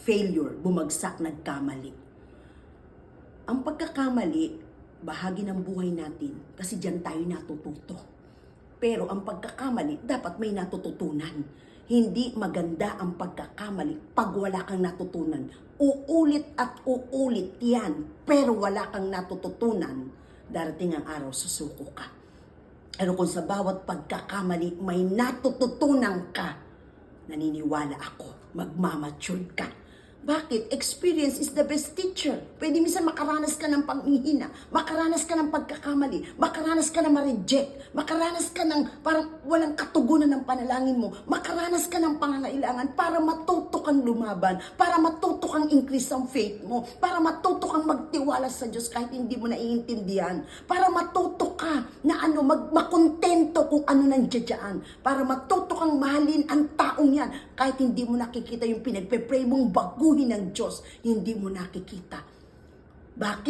failure, bumagsak, nagkamali. Ang pagkakamali, bahagi ng buhay natin kasi diyan tayo natututo. Pero ang pagkakamali, dapat may natututunan. Hindi maganda ang pagkakamali pag wala kang natutunan. Uulit at uulit yan, pero wala kang natututunan. Darating ang araw, susuko ka. Pero kung sa bawat pagkakamali may natututunan ka, naniniwala ako, magmamature ka. Bakit? Experience is the best teacher. Pwede minsan makaranas ka ng panghihina, makaranas ka ng pagkakamali, makaranas ka ng ma-reject, makaranas ka ng parang walang katugunan ng panalangin mo, makaranas ka ng pangangailangan para matuto kang lumaban, para matuto kang increase ang faith mo, para matuto kang magtiwala sa Diyos kahit hindi mo naiintindihan, para matuto ka na makontento kung ano nandiyan, para matuto kang mahalin ang taong yan kahit hindi mo nakikita yung pinagpe-pray mong baguhin ng Diyos, hindi mo nakikita. Bakit?